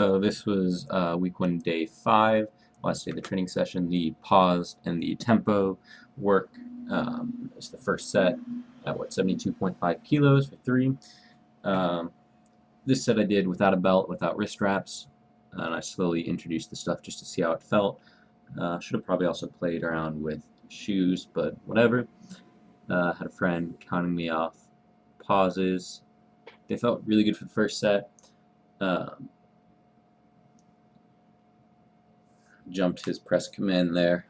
So this was week 1, day 5. Last day of the training session. The pause and the tempo work is the first set at 72.5 kilos for 3. This set I did without a belt, without wrist straps, and I slowly introduced the stuff just to see how it felt. Should have probably also played around with shoes, but whatever. Had a friend counting me off pauses. They felt really good for the first set. Jumped his press command there,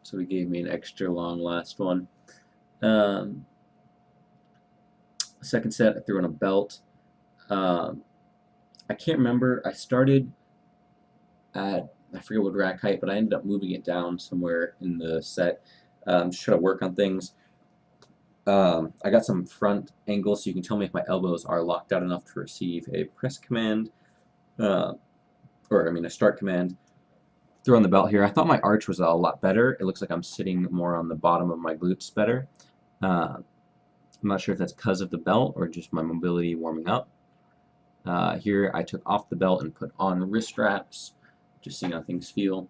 so he gave me an extra long last one. Second set, I threw on a belt. I can't remember. I started at, I forget what rack height, but I ended up moving it down somewhere in the set. Just try to work on things. I got some front angles, so you can tell me if my elbows are locked out enough to receive a press command, a start command. Throw on the belt here. I thought my arch was a lot better. It looks like I'm sitting more on the bottom of my glutes better. I'm not sure if that's because of the belt or just my mobility warming up. Here I took off the belt and put on wrist straps, just seeing how things feel.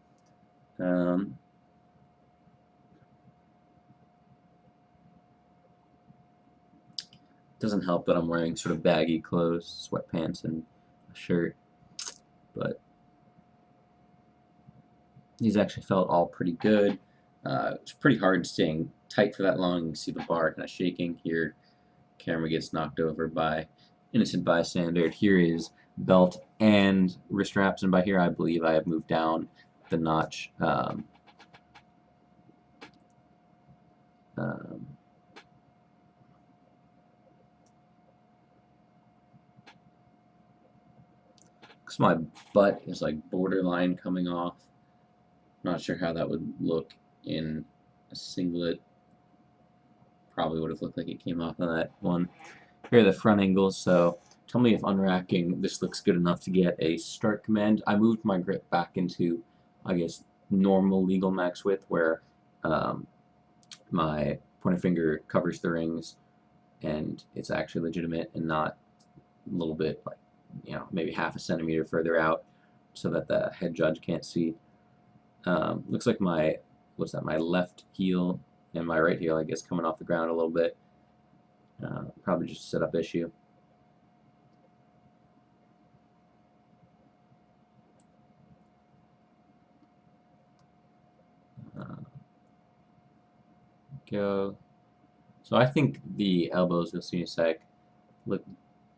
Doesn't help that I'm wearing sort of baggy clothes, sweatpants and a shirt, but these actually felt all pretty good. It was pretty hard staying tight for that long. You can see the bar kind of shaking here. Camera gets knocked over by innocent bystander. Here is belt and wrist straps, and by here I believe I have moved down the notch. Because my butt is like borderline coming off. Not sure how that would look in a singlet. Probably would have looked like it came off of that one. Here are the front angles, so tell me if unracking this looks good enough to get a start command. I moved my grip back into, I guess, normal legal max width, where my pointer finger covers the rings and it's actually legitimate and not a little bit, like, maybe half a centimeter further out so that the head judge can't see. Looks like my left heel and my right heel, I guess, coming off the ground a little bit. Probably just a setup issue. Go. So I think the elbows, you'll see in a sec, look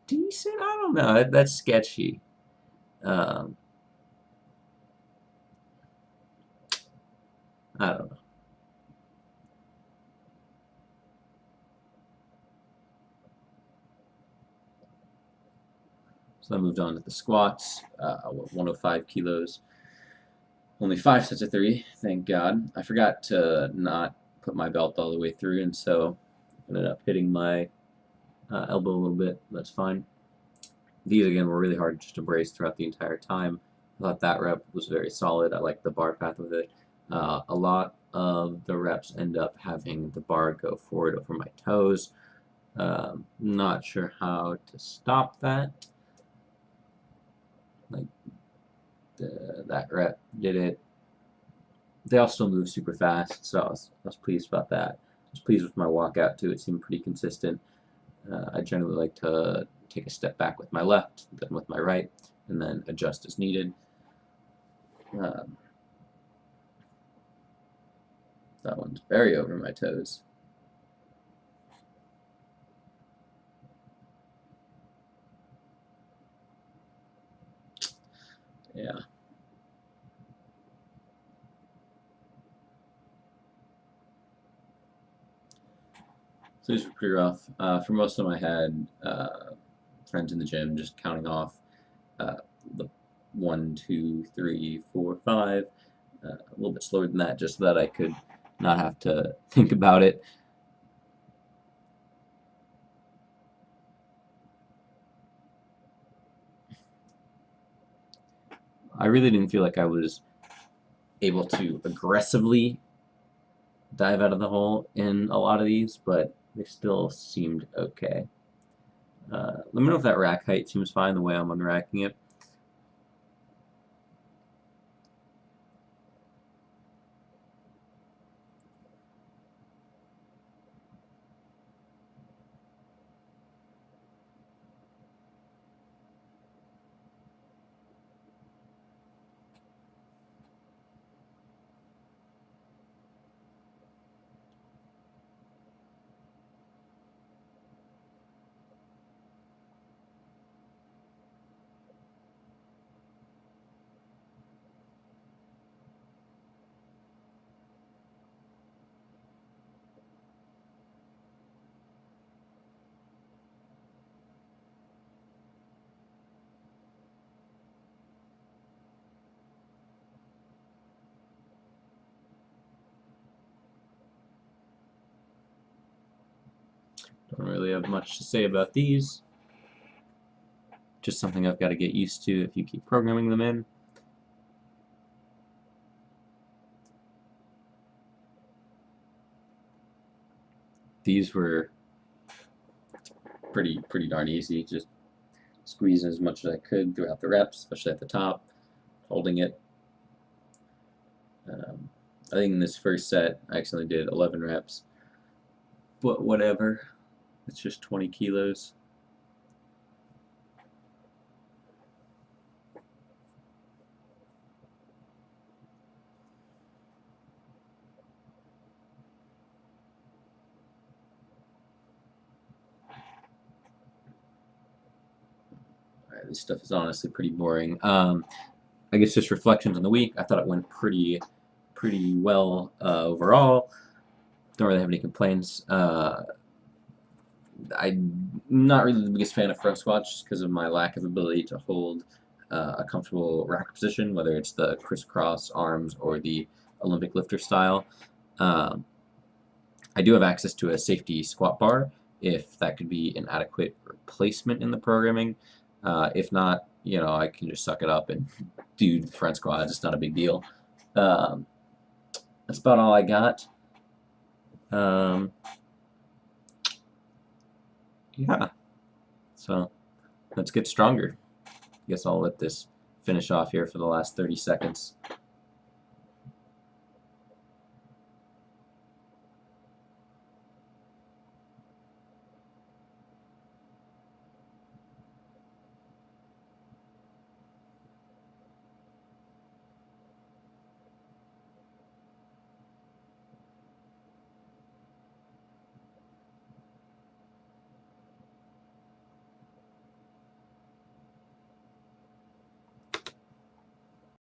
decent. I don't know. That's sketchy. I don't know. So I moved on to the squats, 105 kilos. Only 5 sets of 3, thank God. I forgot to not put my belt all the way through, and so I ended up hitting my elbow a little bit. That's fine. These, again, were really hard just to brace throughout the entire time. I thought that rep was very solid. I liked the bar path with it. A lot of the reps end up having the bar go forward over my toes. Not sure how to stop that. Like, that rep did it. They all still move super fast, so I was pleased about that. I was pleased with my walkout too. It seemed pretty consistent. I generally like to take a step back with my left, then with my right, and then adjust as needed. That one's very over my toes. Yeah. So these were pretty rough. For most of them, I had friends in the gym just counting off the 1, 2, 3, 4, 5. A little bit slower than that, just so that I could not have to think about it. I really didn't feel like I was able to aggressively dive out of the hole in a lot of these, but they still seemed okay. Let me know if that rack height seems fine the way I'm unracking it. Don't really have much to say about these. Just something I've got to get used to if you keep programming them in. These were pretty darn easy. Just squeezing as much as I could throughout the reps, especially at the top, holding it. I think in this first set I accidentally did 11 reps, but whatever. It's just 20 kilos. Alright, this stuff is honestly pretty boring. I guess just reflections on the week. I thought it went pretty well overall. Don't really have any complaints. I'm not really the biggest fan of front squats just because of my lack of ability to hold a comfortable rack position, whether it's the crisscross arms or the Olympic lifter style. I do have access to a safety squat bar if that could be an adequate replacement in the programming. If not, you know, I can just suck it up and do front squats. It's not a big deal. That's about all I got. Yeah, so let's get stronger. I guess I'll let this finish off here for the last 30 seconds.